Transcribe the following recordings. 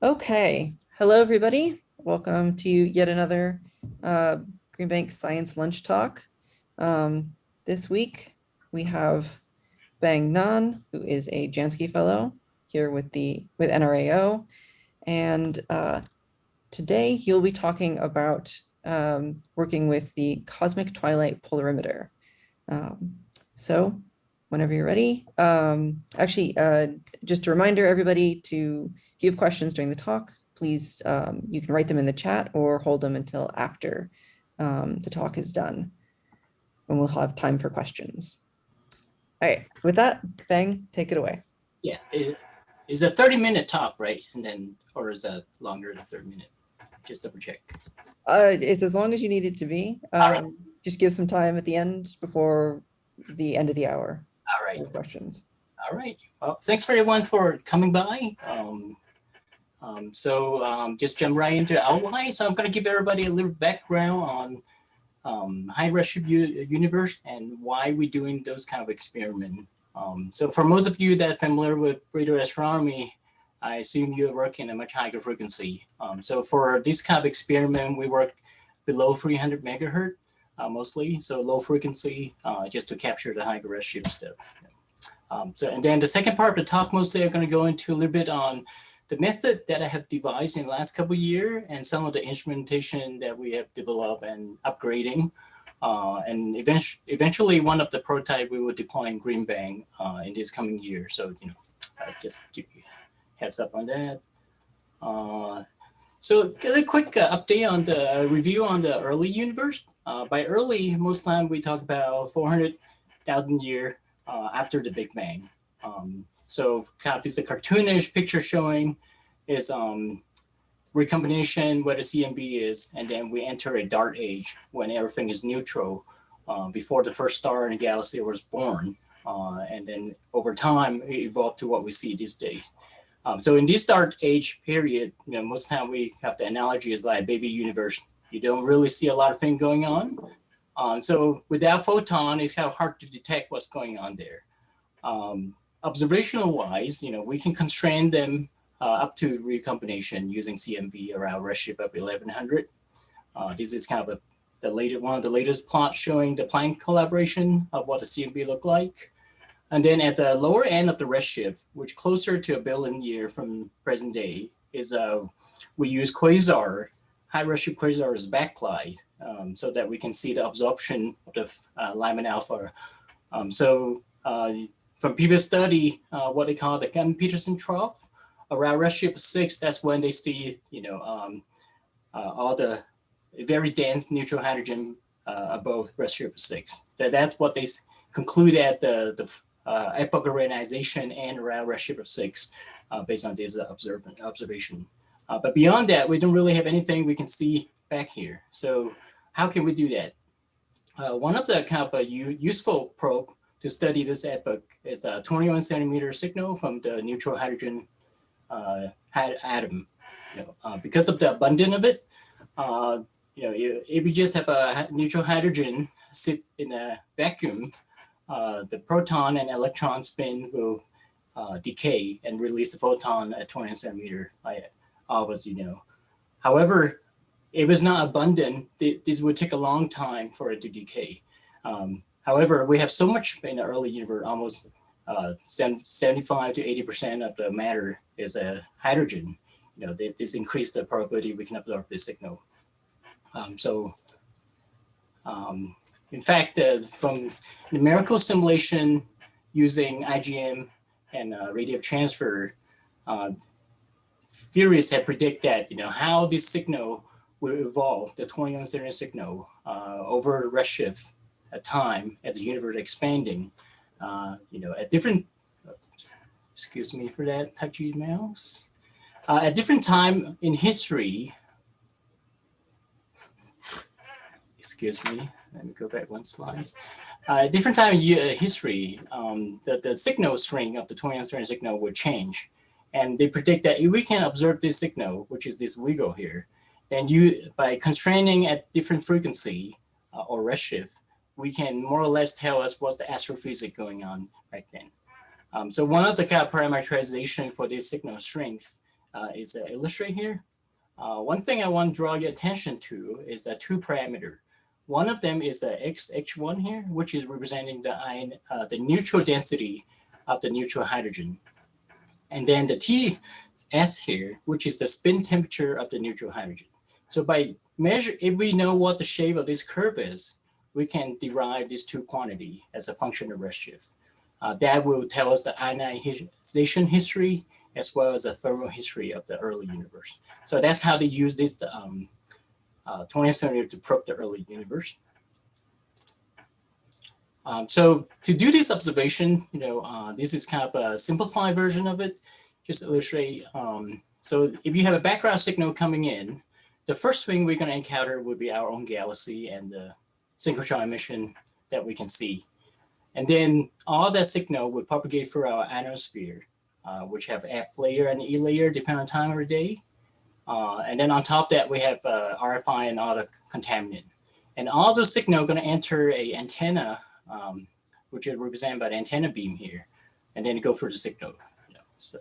Okay, hello everybody. Welcome to yet another Green Bank Science Lunch Talk. This week we have Bang Nhan, who is a Jansky Fellow here with NRAO, and today he'll be talking about working with the Cosmic Twilight Polarimeter. So whenever you're ready, just a reminder, everybody, if you have questions during the talk, please, you can write them in the chat or hold them until after the talk is done, and we'll have time for questions. All right, with that, Bang, take it away. Yeah, it's a 30-minute talk, right? And then, or is that longer than 30 minutes? Just double check. It's as long as you need it to be. Right. Just give some time at the end before the end of the hour. All right. For questions. All right. Well, thanks for everyone for coming by. Just jump right into the outline. So I'm going to give everybody a little background on high redshift universe and why we're doing those kind of experiments. So for most of you that are familiar with radio astronomy, I assume you're working at a much higher frequency. So for this kind of experiment, we work below 300 megahertz mostly, so low frequency, just to capture the higher redshift stuff. And then the second part of the talk, mostly I'm going to go into a little bit on the method that I have devised in the last couple of years and some of the instrumentation that we have developed and upgrading. And eventually one of the prototype we will deploy in Green Bank in this coming year. So, just give you a heads up on that. So a quick update on the review on the early universe. By early, most time we talk about 400,000 years after the Big Bang. So this is a cartoonish picture showing is recombination where the CMB is, and then we enter a dark age when everything is neutral before the first star in the galaxy was born. And then over time, it evolved to what we see these days. So in this dark age period, most of the time we have the analogy is like a baby universe. You don't really see a lot of things going on. So without photon, it's kind of hard to detect what's going on there. Observational wise, we can constrain them up to recombination using CMB around redshift of 1100. This is kind of one of the latest plots showing the Planck collaboration of what the CMB look like. And then at the lower end of the redshift, which closer to 1 billion years from present day, is we use quasar, high redshift quasar as backlight, so that we can see the absorption of the Lyman alpha. From previous study, what they call the Peterson trough, around redshift 6, that's when they see, all the very dense neutral hydrogen above redshift 6. So that's what they conclude at the epoch organization and around redshift 6, based on this observation. But beyond that, we don't really have anything we can see back here. So how can we do that? One of the kind of useful probe to study this epoch is the 21 centimeter signal from the neutral hydrogen atom. Because of the abundance of it, if you just have a neutral hydrogen sit in a vacuum, the proton and electron spin will decay and release the photon at 20 centimeter, like all of us, However, if it's not abundant, this would take a long time for it to decay. However, we have so much in the early universe, almost 75 to 80% of the matter is a hydrogen. This increased the probability we can absorb this signal. In fact, from numerical simulation using IgM and radiative transfer, theorists have predicted that how this signal will evolve, the 21 centimeter signal, over redshift time as the universe expanding. At different, excuse me for that touchy mouse. At different time in history, excuse me, let me go back one slide. Different time in history, the signal string of the 21 centimeter signal will change. And they predict that if we can observe this signal, which is this wiggle here, then by constraining at different frequency or redshift, we can more or less tell us what's the astrophysics going on back then. So one of the kind of parameterization for this signal strength is illustrated here. One thing I want to draw your attention to is the two parameter. One of them is the H1 here, which is representing the neutral density of the neutral hydrogen. And then the TS here, which is the spin temperature of the neutral hydrogen. So by measure, if we know what the shape of this curve is, we can derive these two quantities as a function of redshift. That will tell us the ionization history as well as the thermal history of the early universe. So that's how they use this 20th century to probe the early universe. So to do this observation, this is kind of a simplified version of it. Just to illustrate. So if you have a background signal coming in, the first thing we're going to encounter would be our own galaxy and the synchrotron emission that we can see. And then all that signal would propagate through our ionosphere, which have F layer and E layer depending on time of day. And then on top of that, we have RFI and all the contaminant. And all those signal are going to enter a antenna, which is represented by the antenna beam here, and then go through the signal. So,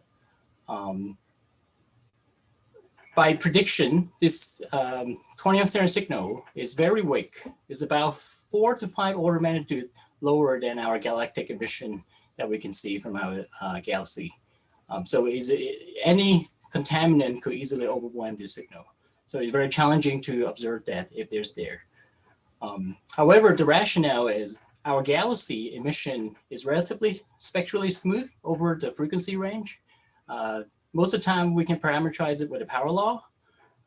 by prediction, this 20th century signal is very weak. It's about 4 to 5 order of magnitude lower than our galactic emission that we can see from our galaxy. So any contaminant could easily overwhelm this signal. So it's very challenging to observe that if there's there. However, the rationale is our galaxy emission is relatively spectrally smooth over the frequency range. Most of the time we can parameterize it with a power law.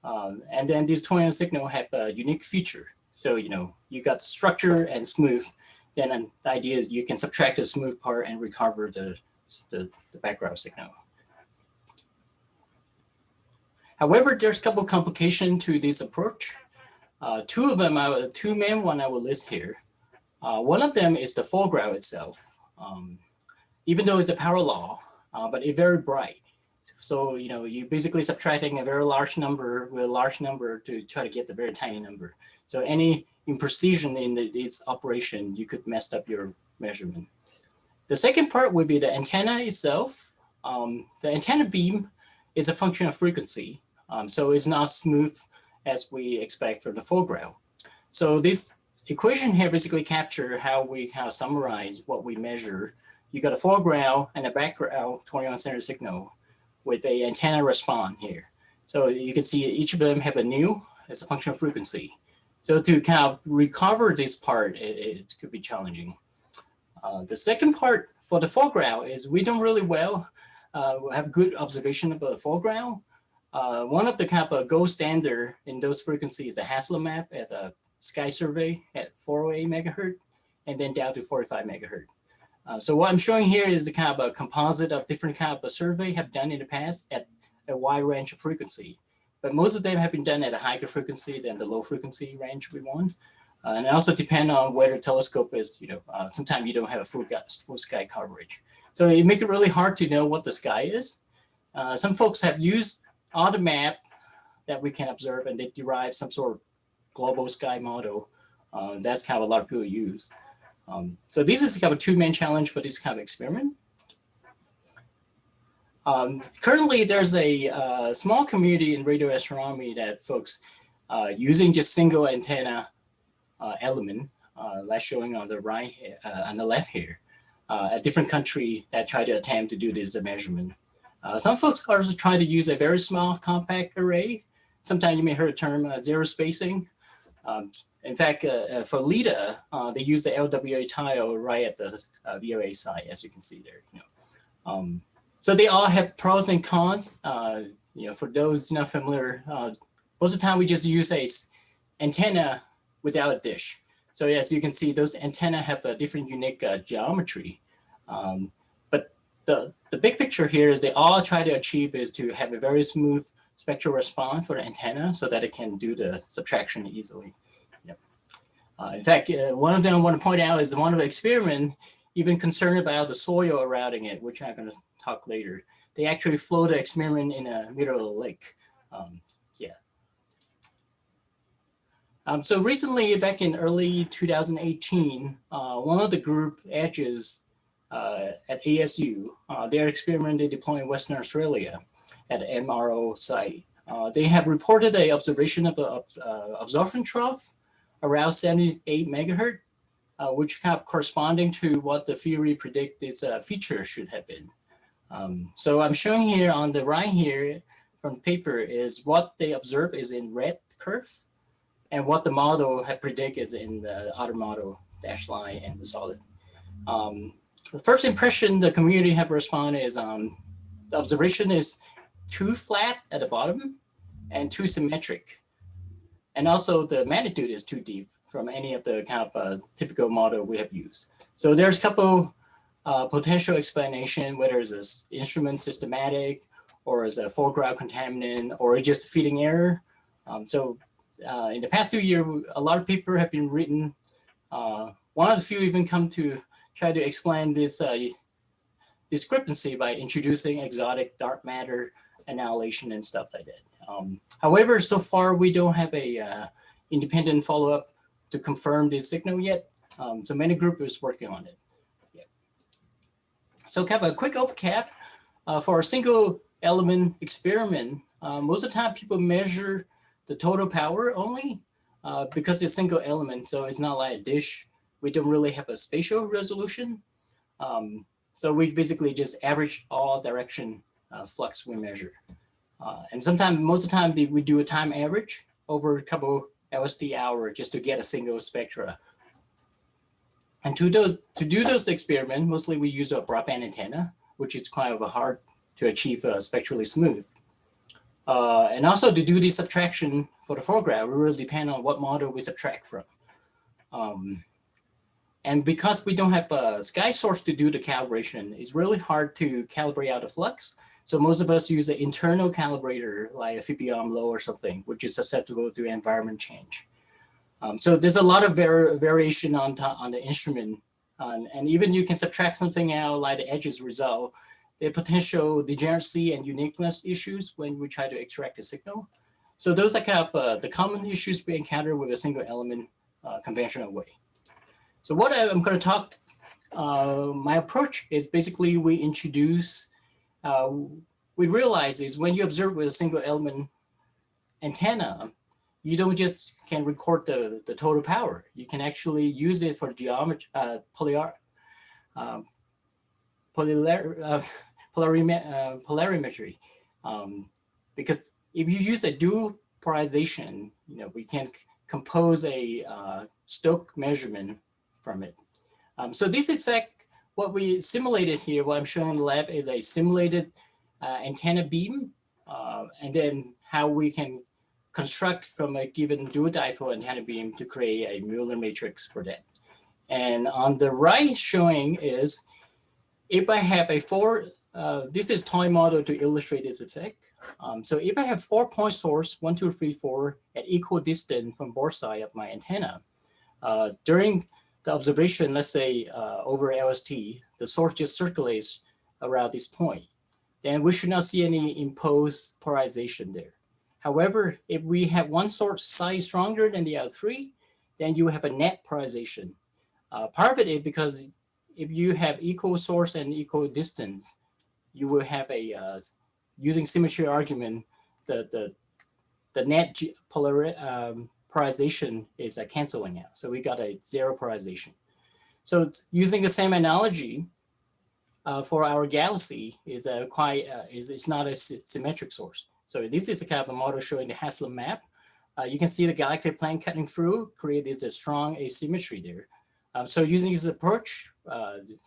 And then these 20th signal have a unique feature. So, you got structure and smooth. Then the idea is you can subtract the smooth part and recover the background signal. However, there's a couple of complications to this approach. Two of them, two main ones I will list here. One of them is the foreground itself. Even though it's a power law, but it's very bright. So, you're basically subtracting a very large number with a large number to try to get the very tiny number. So any imprecision in this operation, you could mess up your measurement. The second part would be the antenna itself. The antenna beam is a function of frequency. So it's not smooth as we expect from the foreground. So this equation here basically captures how we kind of summarize what we measure. You got a foreground and a background 21st century signal with a antenna response here. So you can see each of them have a nu as a function of frequency. So to kind of recover this part, it could be challenging. The second part for the foreground is we don't really have good observation of the foreground. One of the kind of gold standard in those frequencies is the Haslam map at the Sky Survey at 408 megahertz, and then down to 45 megahertz. So what I'm showing here is the kind of a composite of different kind of a survey have done in the past at a wide range of frequency. But most of them have been done at a higher frequency than the low frequency range we want. And it also depends on where the telescope is. Sometimes you don't have a full sky coverage. So it makes it really hard to know what the sky is. Some folks have used all the map that we can observe and they derive some sort of global sky model. That's kind of a lot of people use. So this is kind of a two main challenge for this kind of experiment. Currently, there's a small community in radio astronomy that folks using just single antenna element, that's showing on the right, on the left here, a different country that try to attempt to do this measurement. Some folks also try to use a very small compact array. Sometimes you may hear the term zero spacing. In fact, for LIDA, they use the LWA tile right at the VOA site, as you can see there. So they all have pros and cons. For those not familiar, most of the time we just use a antenna without a dish. So as you can see, those antenna have a different unique geometry. But the big picture here is they all try to achieve is to have a very smooth spectral response for the antenna so that it can do the subtraction easily. In fact, one of them I want to point out is one of the experiments even concerned about the soil surrounding it, which I'm going to talk later. They actually flow the experiment in the middle of the lake. So recently, back in early 2018, one of the group edges at ASU, their experiment they deploy in Western Australia. at the MRO site. They have reported a observation of the absorption trough around 78 megahertz, which kind of corresponding to what the theory predict this feature should have been. So I'm showing here on the right here from the paper is what they observe is in red curve, and what the model had predict is in the other model dashed line and the solid. The first impression the community have responded is the observation is too flat at the bottom and too symmetric. And also the magnitude is too deep from any of the kind of typical model we have used. So there's a couple potential explanation, whether it's an instrument systematic or is a foreground contaminant or just a feeding error. In the past 2 years, a lot of papers have been written. One of the few even come to try to explain this discrepancy by introducing exotic dark matter annihilation and stuff like that. However, so far we don't have a independent follow-up to confirm this signal yet. So many groups is working on it. Yeah. So kind of a quick overcap for a single element experiment. Most of the time people measure the total power only because it's single element. So it's not like a dish. We don't really have a spatial resolution. So we basically just average all direction flux we measure. And sometimes, most of the time, we do a time average over a couple LSD hours just to get a single spectra. And to do those experiments, mostly we use a broadband antenna, which is kind of hard to achieve spectrally smooth. And also to do the subtraction for the foreground, we really depend on what model we subtract from. And because we don't have a sky source to do the calibration, it's really hard to calibrate out the flux. So most of us use an internal calibrator like a FIPIOM low or something, which is susceptible to environment change. So there's a lot of variation on the instrument. And even you can subtract something out like the edges result, the potential degeneracy and uniqueness issues when we try to extract a signal. So those are kind of the common issues we encounter with a single element conventional way. So what I'm going to talk, my approach is basically we introduce, we realize is when you observe with a single element antenna, you don't just can record the total power. You can actually use it for geometry, polarimetry. Because if you use a dual polarization, we can compose a Stokes measurement from it. So this effect, what we simulated here, what I'm showing in the lab is a simulated antenna beam, and then how we can construct from a given dual dipole antenna beam to create a Mueller matrix for that. And on the right showing is, if I have a this is toy model to illustrate this effect. So if I have 4-point source, 1, 2, 3, 4, at equal distance from both sides of my antenna, during the observation, let's say over LST, the source just circulates around this point. Then we should not see any imposed polarization there. However, if we have one source size stronger than the other three, then you have a net polarization. Part of it is because if you have equal source and equal distance, you will have a, using symmetry argument, the net polarization is canceling out. So we got a zero polarization. So it's using the same analogy for our galaxy is it's not a symmetric source. So this is a kind of a model showing the Haslam map. You can see the galactic plane cutting through, creates a strong asymmetry there. So using this approach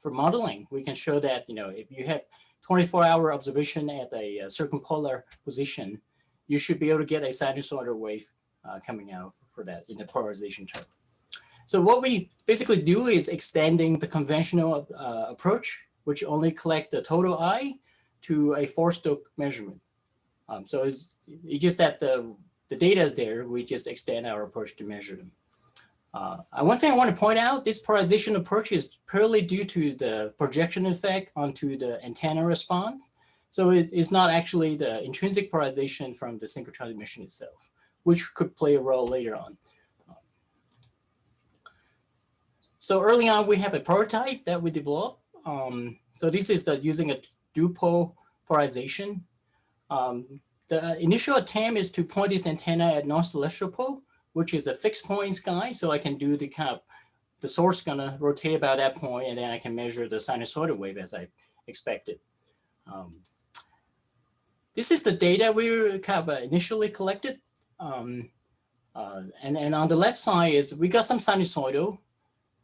for modeling, we can show that if you have 24-hour observation at a circumpolar position, you should be able to get a sinusoidal wave coming out for that in the polarization term. So what we basically do is extending the conventional approach, which only collect the total I to a 4-Stokes measurement. So it's just that the data is there, we just extend our approach to measure them. One thing I want to point out, this polarization approach is purely due to the projection effect onto the antenna response. So it's not actually the intrinsic polarization from the synchrotron emission itself, which could play a role later on. So early on, we have a prototype that we developed. So this is using a dual polarization. The initial attempt is to point this antenna at non-celestial pole, which is a fixed point in sky. So I can do the kind of, the source gonna rotate about that point, and then I can measure the sinusoidal wave as I expected. This is the data we kind of initially collected. And on the left side is we got some sinusoidal.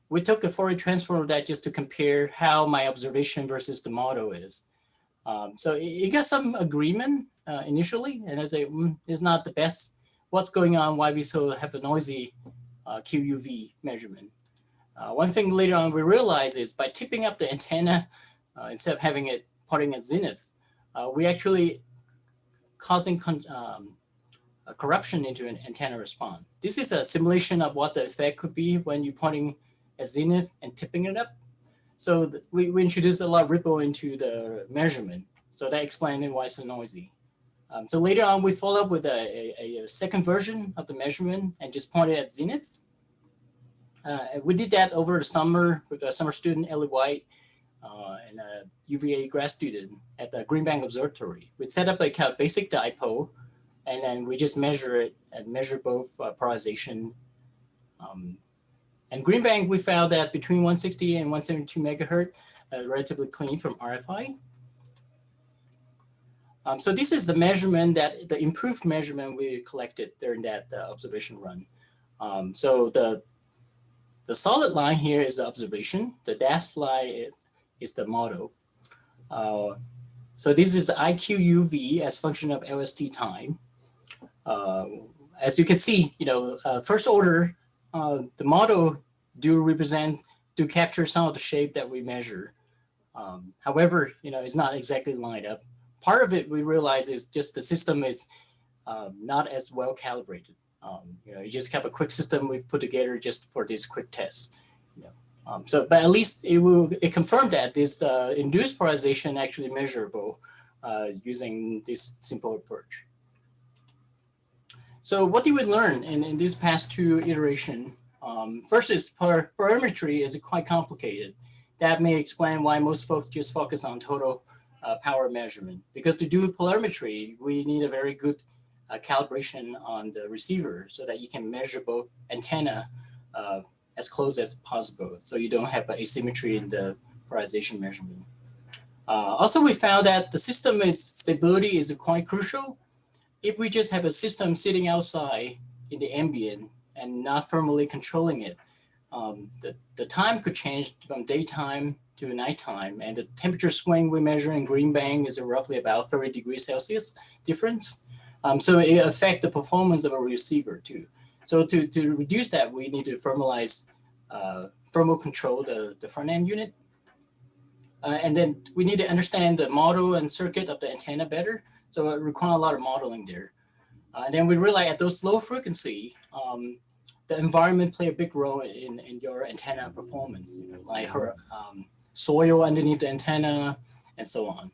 We took a Fourier transform of that just to compare how my observation versus the model is. So it got some agreement initially, and I say, it's not the best. What's going on? Why we so have a noisy QUV measurement? One thing later on we realized is by tipping up the antenna, instead of having it pointing at zenith, we actually causing a corruption into an antenna response. This is a simulation of what the effect could be when you're pointing at zenith and tipping it up. So we introduced a lot of ripple into the measurement. So that explains why it's so noisy. So later on, we follow up with a second version of the measurement and just pointed at zenith. We did that over the summer with a summer student, Ellie White, and a UVA grad student at the Green Bank Observatory. We set up a kind of basic dipole, and then we just measure it and measure both polarization. And Green Bank, we found that between 160 and 172 megahertz, relatively clean from RFI. So this is the measurement the improved measurement we collected during that observation run. So the solid line here is the observation. The dashed line is the model. So this is IQUV as function of LST time. As you can see, first order, the model do capture some of the shape that we measure. However, it's not exactly lined up. Part of it we realize is just the system is not as well calibrated. You just have a quick system we put together just for this quick test. But at least it confirmed that this induced polarization actually measurable using this simple approach. So what did we learn in these past two iterations? First is polarimetry is quite complicated. That may explain why most folks just focus on total power measurement. Because to do polarimetry, we need a very good calibration on the receiver so that you can measure both antenna as close as possible, so you don't have asymmetry in the polarization measurement. Also, we found that the system stability is quite crucial. If we just have a system sitting outside in the ambient and not firmly controlling it, the time could change from daytime to nighttime, and the temperature swing we measure in Green Bank is roughly about 30 degrees Celsius difference. So it affects the performance of a receiver too. So to reduce that, we need to thermalize, thermal control the front end unit. And then we need to understand the model and circuit of the antenna better. So it requires a lot of modeling there. And then we realize at those low frequency, the environment play a big role in your antenna performance, like soil underneath the antenna and so on.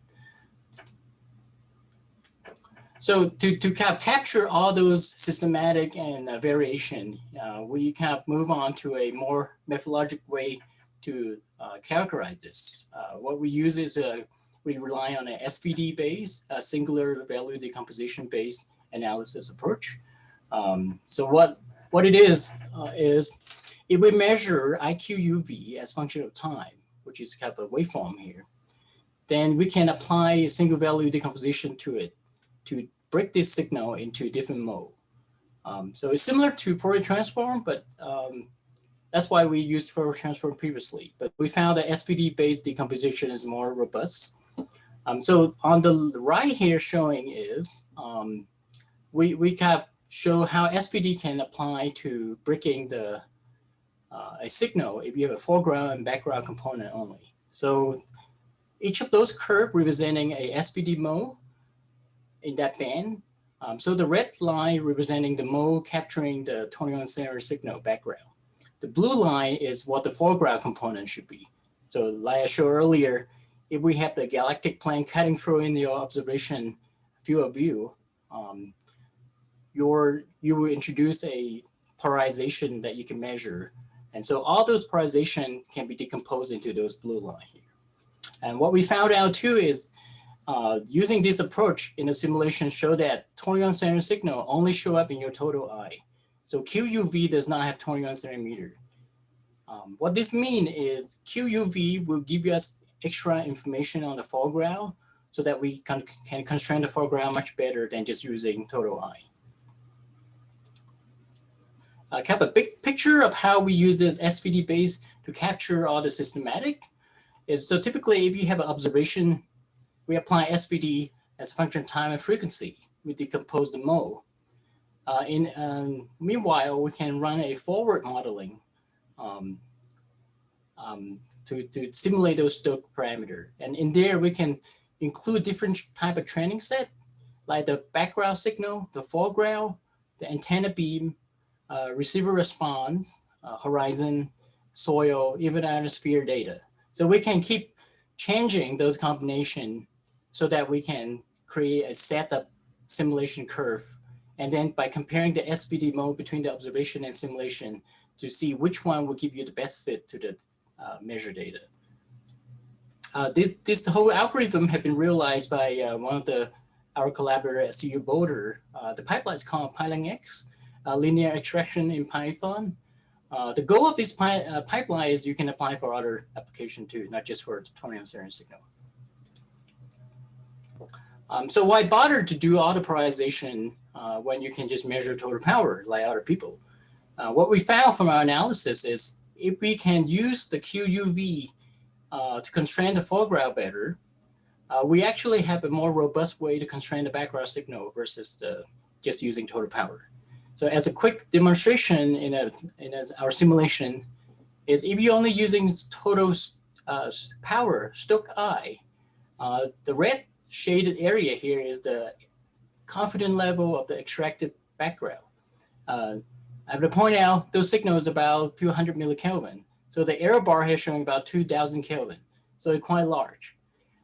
So to capture all those systematic and variation, we kind of move on to a more methodological way to characterize this. What we use is we rely on an SVD base, a singular value decomposition based analysis approach. So what it is if we measure IQUV as function of time, which is kind of a waveform here, then we can apply a single value decomposition to it to break this signal into different mode. So it's similar to Fourier transform, but that's why we used Fourier transform previously. But we found that SVD-based decomposition is more robust. So on the right here showing is, we kind of show how SVD can apply to breaking a signal if you have a foreground and background component only. So each of those curves representing a SVD mode in that band. So the red line representing the mode capturing the 21 center signal background. The blue line is what the foreground component should be. So like I showed earlier, if we have the galactic plane cutting through in your observation field of view, you will introduce a polarization that you can measure. And so all those polarization can be decomposed into those blue line here. And what we found out too is using this approach in the simulation show that 21 centimeter signal only show up in your total eye. So QUV does not have 21 centimeter. What this means is QUV will give us extra information on the foreground so that we can constrain the foreground much better than just using total eye. I have a big picture of how we use the SVD base to capture all the systematic. So typically if you have an observation, we apply SVD as a function of time and frequency. We decompose the mode. Meanwhile, we can run a forward modeling to simulate those Stokes parameters. And in there, we can include different type of training set, like the background signal, the foreground, the antenna beam, receiver response, horizon, soil, even ionosphere data. So we can keep changing those combinations so that we can create a setup simulation curve. And then by comparing the SVD mode between the observation and simulation to see which one will give you the best fit to the measure data. This whole algorithm had been realized by one of our collaborator at CU Boulder. The pipeline is called PyLink-X, linear extraction in Python. The goal of this pipeline is you can apply for other application too, not just for the 21 centimeter signal. So why bother to do auto-polarization when you can just measure total power like other people? What we found from our analysis is if we can use the QUV to constrain the foreground better, we actually have a more robust way to constrain the background signal versus just using total power. So as a quick demonstration in our simulation is if you're only using total power, Stokes eye, the red shaded area here is the confidence level of the extracted background. I have to point out those signals about a few hundred millikelvin. So the error bar here showing about 2000 Kelvin. So it's quite large.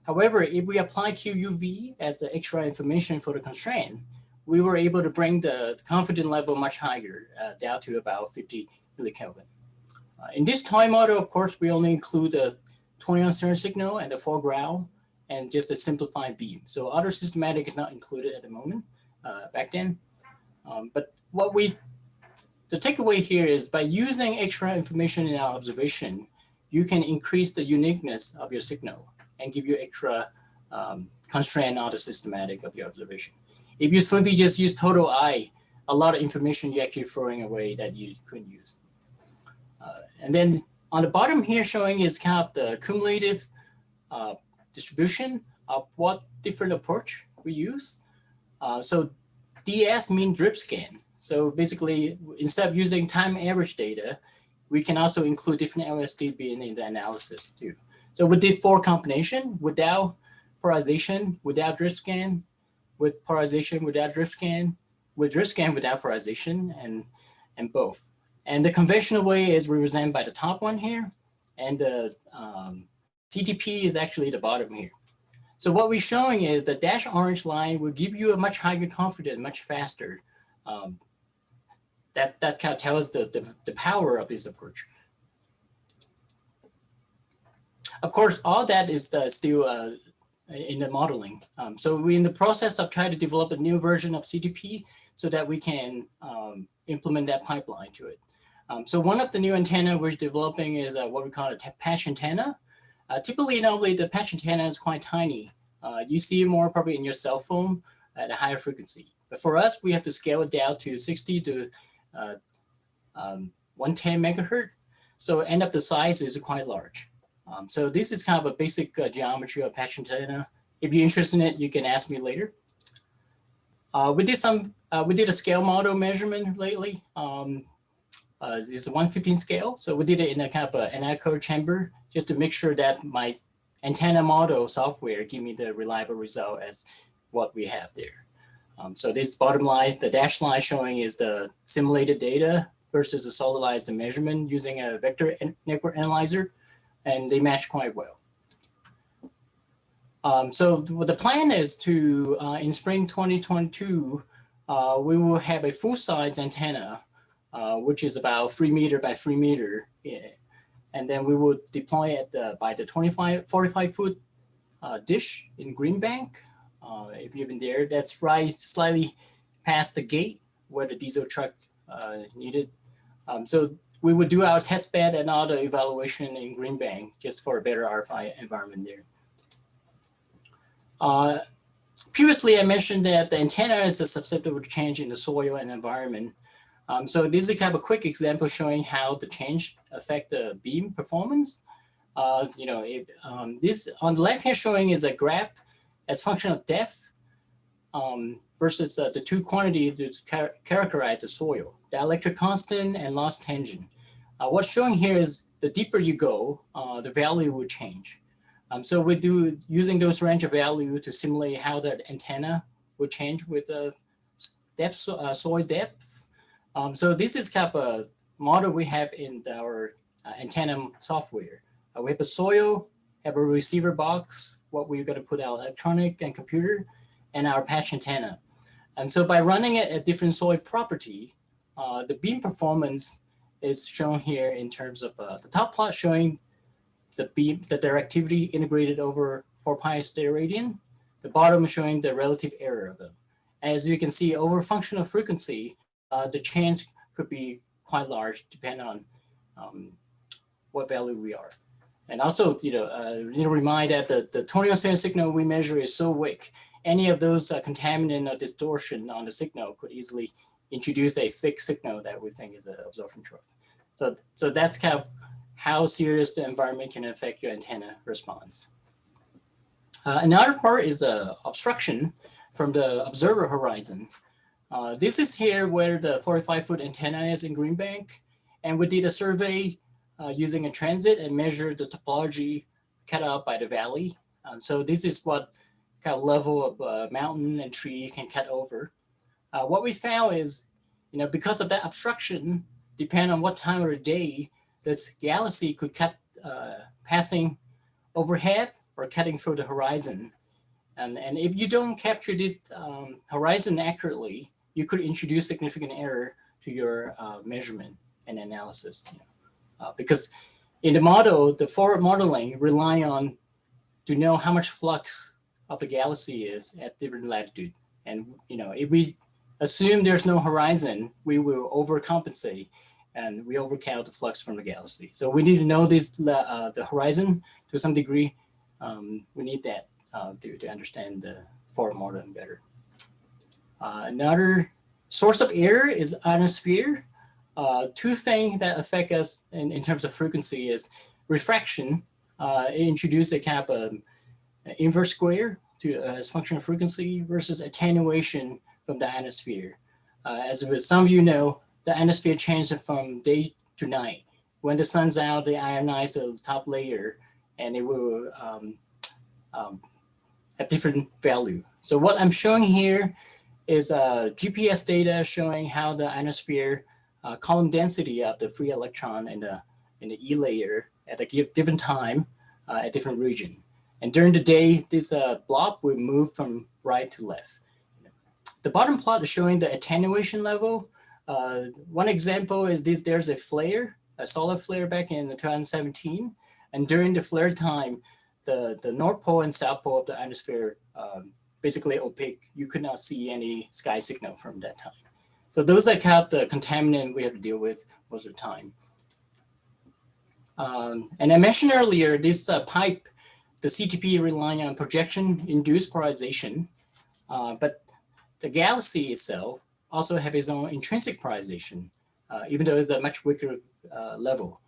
However, if we apply QUV as the extra information for the constraint, we were able to bring the confidence level much higher, down to about 50 millikelvin. In this toy model, of course, we only include the 21 centimeter signal and the foreground and just a simplified beam. So other systematic is not included at the moment, back then. But the takeaway here is by using extra information in our observation, you can increase the uniqueness of your signal and give you extra constraint on the systematic of your observation. If you simply just use total eye, a lot of information you're actually throwing away that you couldn't use. And then on the bottom here showing is kind of the cumulative distribution of what different approach we use. So DS means drip scan. So basically, instead of using time average data, we can also include different LSD being in the analysis too. So we did 4 combination without polarization, without drift scan, with polarization, without drift scan, with drift scan, without polarization, and both. And the conventional way is represented by the top one here, and the CTP is actually the bottom here. So what we're showing is the dashed orange line will give you a much higher confidence, much faster. That kind of tells the power of this approach. Of course, all that is still in the modeling. So we're in the process of trying to develop a new version of CTP so that we can implement that pipeline to it. So one of the new antenna we're developing is what we call a patch antenna. Typically, normally the patch antenna is quite tiny. You see it more probably in your cell phone at a higher frequency. But for us, we have to scale it down to 60 to 110 megahertz. So end up the size is quite large. So this is kind of a basic geometry of patch antenna. If you're interested in it, you can ask me later. We did a scale model measurement lately. It's a 1/15 scale. So we did it in a kind of an anechoic chamber just to make sure that my antenna model software give me the reliable result as what we have there. So this bottom line, the dashed line showing is the simulated data versus the solid line is the measurement using a vector network analyzer, and they match quite well. So what the plan is to, in spring 2022, we will have a full-size antenna, which is about 3 meter by 3 meter. And then we will deploy it by the 45 foot dish in Green Bank. If you've been there, that's right slightly past the gate where the diesel truck needed. So we would do our test bed and all the evaluation in Green Bank just for a better RFI environment there. Previously, I mentioned that the antenna is susceptible to change in the soil and environment. So this is kind of a quick example showing how the change affect the beam performance. This on the left here showing is a graph as function of depth versus the two quantities to characterize the soil, the electric constant and loss tangent. What's showing here is the deeper you go, the value will change. So we do using those range of value to simulate how the antenna will change with the depth, soil depth. So this is kind of a model we have in our antenna software. We have a soil, have a receiver box, what we're going to put our electronic and computer, and our patch antenna. And so by running it at different soil property, the beam performance is shown here in terms of the top plot showing the beam, the directivity integrated over 4 pi steradian. The bottom showing the relative error of it. As you can see, over functional frequency, the change could be quite large depending on what value we are. And also, remind that the 21 signal we measure is so weak. Any of those contaminant or distortion on the signal could easily introduce a fixed signal that we think is an absorption trough. So that's kind of how serious the environment can affect your antenna response. Another part is the obstruction from the observer horizon. This is here where the 45-foot antenna is in Green Bank. And we did a survey using a transit and measured the topology cut out by the valley. So this is what kind of level of mountain and tree can cut over. What we found is, because of that obstruction, depending on what time of the day, this galaxy could cut passing overhead or cutting through the horizon. And if you don't capture this horizon accurately, you could introduce significant error to your measurement and analysis. Because in the model, the forward modeling rely on to know how much flux of the galaxy is at different latitude. And if we assume there's no horizon, we will overcompensate and we overcount the flux from the galaxy. So we need to know this the horizon to some degree. We need that to understand the forward modeling better. Another source of error is ionosphere. Two things that affect us in terms of frequency is refraction. It introduces a kind of inverse square to as function of frequency versus attenuation from the ionosphere. As some of you know, the ionosphere changes from day to night. When the sun's out, they ionize the top layer and it will have different value. So what I'm showing here is GPS data showing how the ionosphere column density of the free electron in the E layer at a given time at different region. And during the day, this blob will move from right to left. The bottom plot is showing the attenuation level. One example is this, there's a flare, a solid flare back in 2017. And during the flare time, the North Pole and South Pole of the ionosphere basically opaque. You could not see any sky signal from that time. So those are kind of the contaminant we have to deal with most of the time. And I mentioned earlier, this pipe, the CTP relying on projection-induced polarization, but the galaxy itself also have its own intrinsic polarization, even though it's a much weaker level.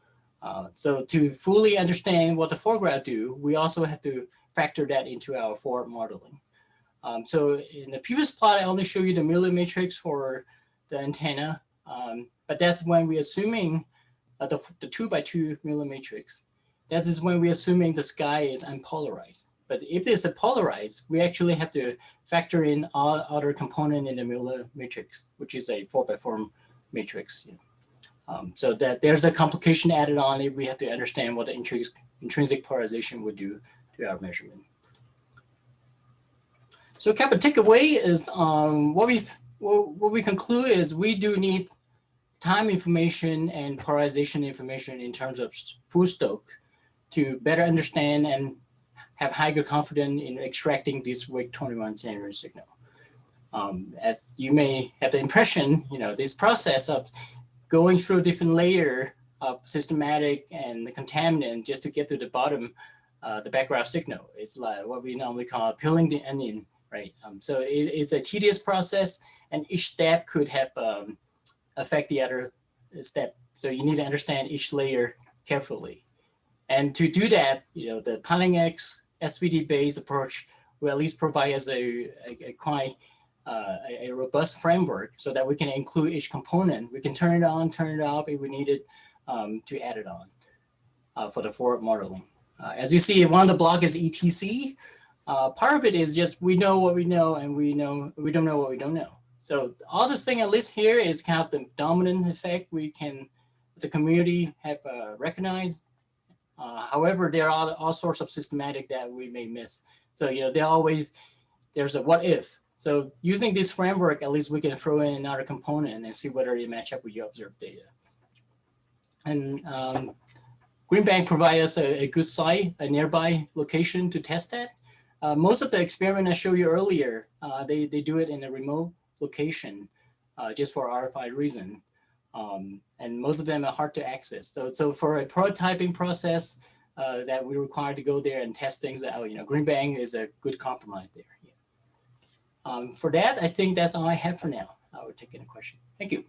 So to fully understand what the foreground do, we also have to factor that into our forward modeling. So in the previous plot, I only show you the Miller matrix for the antenna, but that's when we're assuming the 2x2 Miller matrix. That is when we're assuming the sky is unpolarized. But if it's a polarized, we actually have to factor in all other component in the Miller matrix, which is a 4x4 matrix. So that there's a complication added on it. We have to understand what the intrinsic polarization would do to our measurement. So kind of takeaway is what we conclude is we do need time information and polarization information in terms of full stoke to better understand and have higher confidence in extracting this weak 21 centimeter signal. As you may have the impression, this process of going through different layer of systematic and the contaminant just to get to the bottom, the background signal, it's like what we normally call peeling the onion, right? So it's a tedious process, and each step could have affect the other step. So you need to understand each layer carefully. And to do that, the Polarimeter SVD Base approach will at least provide us a quite a robust framework so that we can include each component. We can turn it on, turn it off if we need it to add it on for the forward modeling. As you see, one of the block is ETC. Part of it is just we know what we know, and we don't know what we don't know. So all this thing at least here is kind of the dominant effect the community have recognized. However, there are all sorts of systematic that we may miss. So there's a what if. So using this framework, at least we can throw in another component and see whether it match up with your observed data. And Green Bank provides us a good site, a nearby location to test that. Most of the experiment I showed you earlier, they do it in a remote location just for RFI reason. And most of them are hard to access. So for a prototyping process that we require to go there and test things out, Green Bank is a good compromise there. Yeah. For that, I think that's all I have for now. I will take any question. Thank you.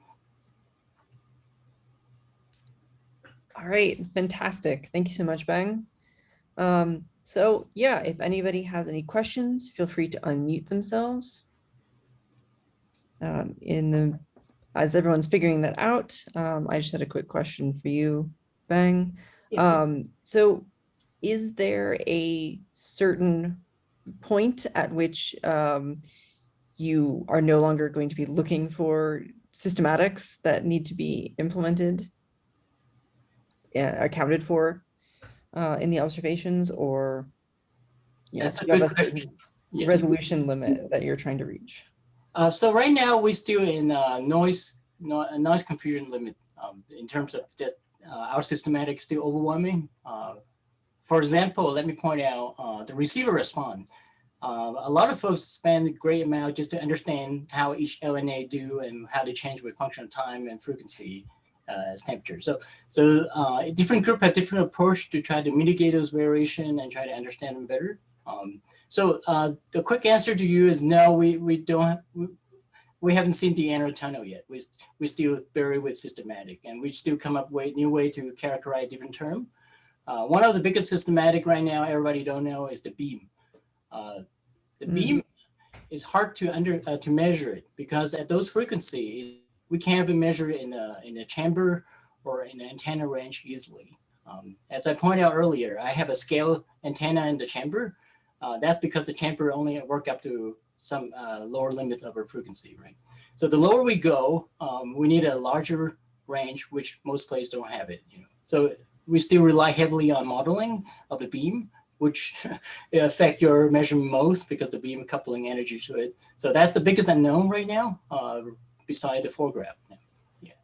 All right, fantastic. Thank you so much, Bang. So yeah, if anybody has any questions, feel free to unmute themselves. As everyone's figuring that out, I just had a quick question for you, Bang. Yes. So is there a certain point at which you are no longer going to be looking for systematics that need to be implemented, accounted for in the observations, or that's a good question. Yes. Resolution limit that you're trying to reach? So right now we're still in noise confusion limit in terms of that our systematic still overwhelming. For example, let me point out the receiver response. A lot of folks spend a great amount just to understand how each LNA do and how they change with function of time and frequency as temperature. So different group have different approach to try to mitigate those variation and try to understand them better. So the quick answer to you is no, we haven't seen the annual tunnel yet. We still bury with systematic, and we still come up with new way to characterize different term. One of the biggest systematic right now, everybody don't know, is the beam. The beam is hard to measure it because at those frequencies, we can't even measure it in a chamber or in the antenna range easily. As I pointed out earlier, I have a scale antenna in the chamber. That's because the chamber only work up to some lower limit of our frequency, right? So the lower we go, we need a larger range, which most places don't have it. So we still rely heavily on modeling of the beam, which affect your measurement most because the beam coupling energy to it. So that's the biggest unknown right now, beside the foregraph. Yeah.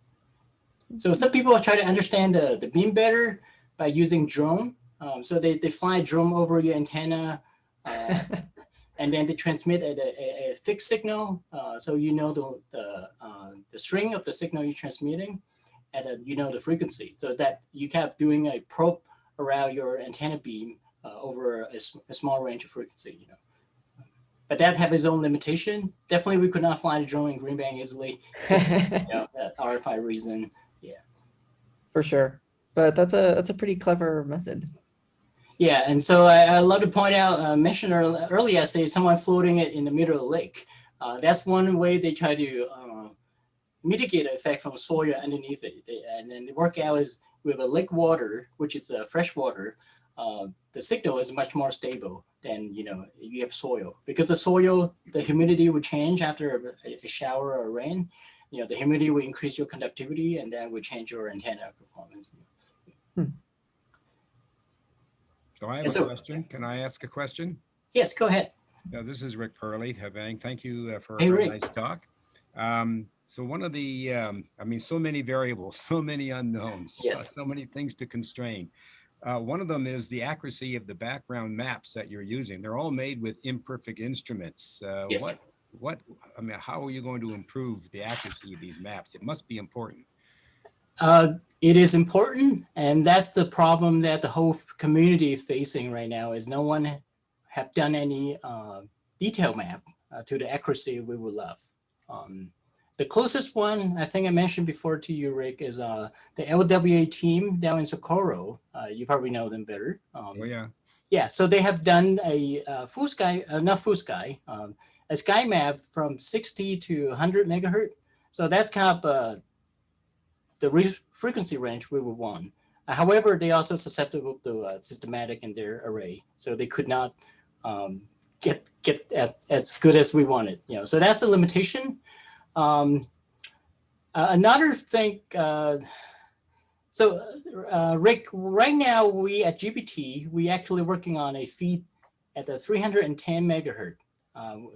So some people try to understand the beam better by using drone. So they fly a drone over your antenna, and then they transmit a fixed signal. So the string of the signal you're transmitting, and the frequency. So that you kept doing a probe around your antenna beam over a small range of frequency. But that have its own limitation. Definitely, we could not fly the drone in Green Bank easily. That RFI reason. Yeah. For sure, but that's a pretty clever method. Yeah, and so I love to point out, mentioned earlier, I say someone floating it in the middle of the lake. That's one way they try to mitigate the effect from soil underneath it. And then the workout is with a lake water, which is fresh water. The signal is much more stable than you have soil, because the soil, the humidity would change after a shower or rain. The humidity will increase your conductivity, and that would change your antenna performance. So I have a question. Can I ask a question? Yes, go ahead. This is Rick Purley. Thank you for a Hey, very Rick. nice talk. So one of the, so many variables, so many unknowns, Yes. so many things to constrain. One of them is the accuracy of the background maps that you're using. They're all made with imperfect instruments. Yes. I mean, how are you going to improve the accuracy of these maps? It must be important. It is important, and that's the problem that the whole community is facing right now. Is no one have done any detail map to the accuracy we would love. The closest one I think I mentioned before to you, Rick, is the LWA team down in Socorro. You probably know them better. Oh yeah. Yeah, so they have done a full sky, not full sky, a sky map from 60 to 100 megahertz. So that's kind of the frequency range we would want. However, they also susceptible to systematic in their array, so they could not get as good as we wanted. You know, so that's the limitation. Another thing. Rick, right now we at GPT, we actually working on a feed at the 310 megahertz.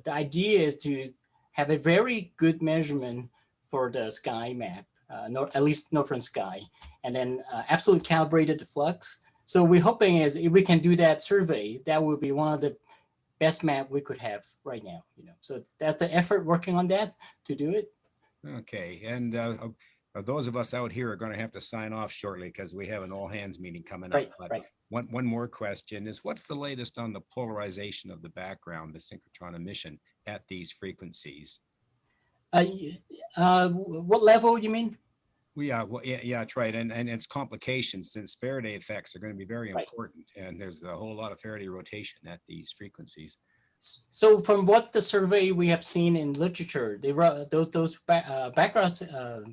The idea is to have a very good measurement for the sky map, at least northern sky, and then absolutely calibrated the flux. So we're hoping is if we can do that survey, that will be one of the best map we could have right now. You know, so that's the effort working on that to do it. Okay, and those of us out here are going to have to sign off shortly because we have an all hands meeting coming up. But right. One more question is, what's the latest on the polarization of the background, the synchrotron emission at these frequencies? What level you mean? Yeah, that's right. And its complications, since Faraday effects are going to be very important, and there's a whole lot of Faraday rotation at these frequencies. So from what the survey we have seen in literature, those background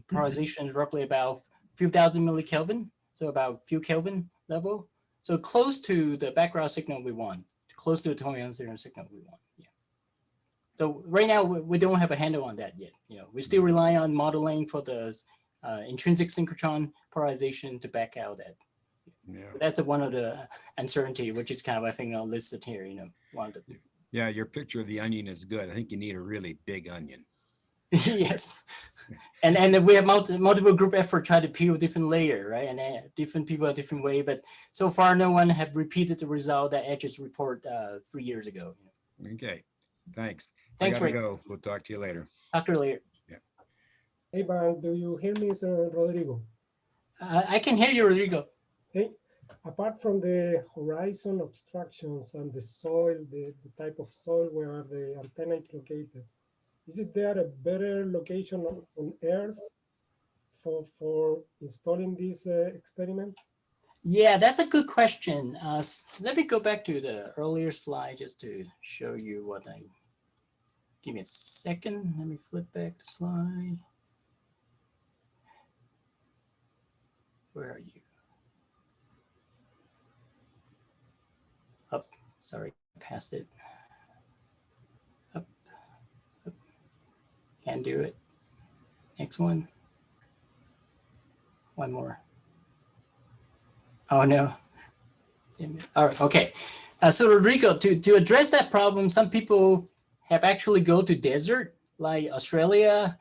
polarization is roughly about a few thousand millikelvin, so about few Kelvin level. So close to the background signal we want, close to the Tonian signal we want. Yeah. So right now we don't have a handle on that yet. You know, we still rely on modeling for the intrinsic synchrotron polarization to back out that. Yeah. But that's one of the uncertainty, which is kind of I think listed here. You know, one of the. Yeah, your picture of the onion is good. I think you need a really big onion. Yes, and we have multiple group effort try to peel different layer, right? And different people a different way, but so far no one have repeated the result that Edge's report 3 years ago. Okay, thanks. Thanks, I gotta Rick. go. We'll talk to you later. Talk to you later. Yeah. Hey, Bang, do you hear me, Sir Rodrigo? I can hear you, Rodrigo. Hey, apart from the horizon obstructions and the soil, the type of soil where the antenna is located, is it there a better location on Earth for installing this experiment? Yeah, that's a good question. Let me go back to the earlier slide just to show you what I. Give me a second. Let me flip back the slide. Where are you? Up. Sorry, passed it. Up. Can't do it. Next one. One more. Oh no. All right, okay. So Rodrigo, to address that problem, some people have actually go to desert like Australia.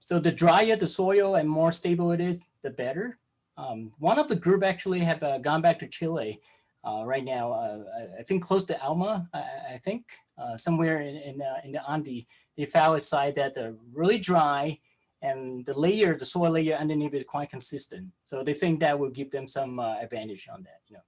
So the drier the soil and more stable it is, the better. One of the group actually have gone back to Chile right now. I think close to Alma, I think somewhere in the Andes, they found a site that are really dry and the soil layer underneath is quite consistent. So they think that will give them some advantage on that. You know,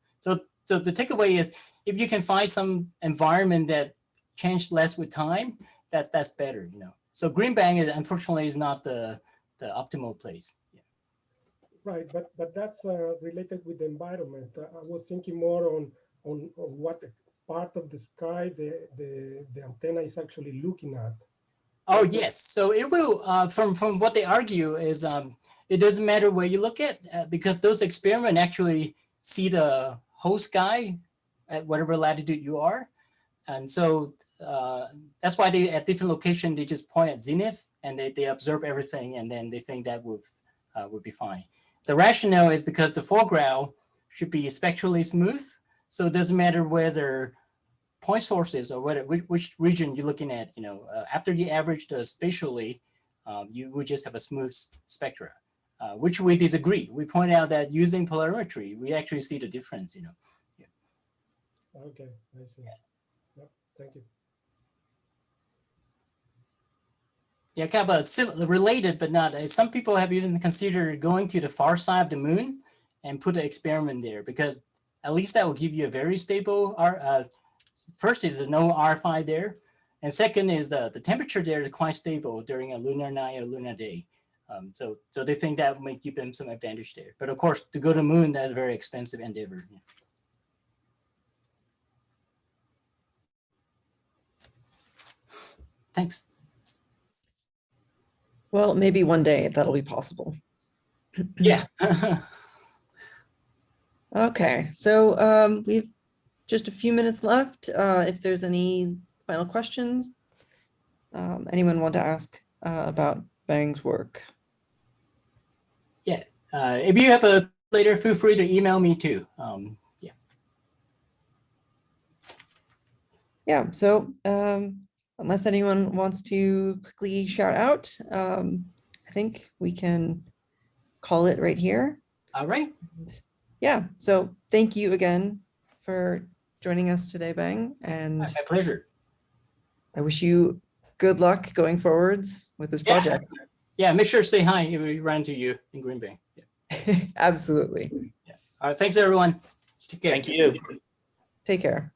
so the takeaway is if you can find some environment that change less with time, that's better. You know, so Green Bank unfortunately is not the optimal place. Yeah. Right, but that's related with the environment. I was thinking more on what part of the sky the antenna is actually looking at. Oh yes, so it will. From what they argue is it doesn't matter where you look at because those experiments actually see the whole sky at whatever latitude you are, and so that's why they at different locations they just point at zenith and they observe everything and then they think that would be fine. The rationale is because the foreground should be spectrally smooth, so it doesn't matter whether point sources or which region you're looking at. You know, after you average the spatially, you would just have a smooth spectra. which we disagree. We point out that using polarimetry, we actually see the difference, you know. Okay, I see. Yep, thank you. Yeah, kind of related, but not. Some people have even considered going to the far side of the moon and put an experiment there, because at least that will give you a very stable first is no R5 there, and second is the temperature there is quite stable during a lunar night or lunar day. So they think that may give them some advantage there. But of course, to go to the moon, that's a very expensive endeavor. Thanks. Well, maybe one day that'll be possible. Yeah. Okay, so we've just a few minutes left. If there's any final questions, anyone want to ask about Bang's work? Yeah. If you have a later, feel free to email me too. Yeah. Yeah, so unless anyone wants to quickly shout out, I think we can call it right here. All right. Yeah, so thank you again for joining us today, Bang, and My pleasure. I wish you good luck going forwards with this project. Yeah, make sure to say hi if we run into you in Green Bay. Yeah. Absolutely. Yeah. All right. Thanks, everyone. Take care. Thank you. Take care.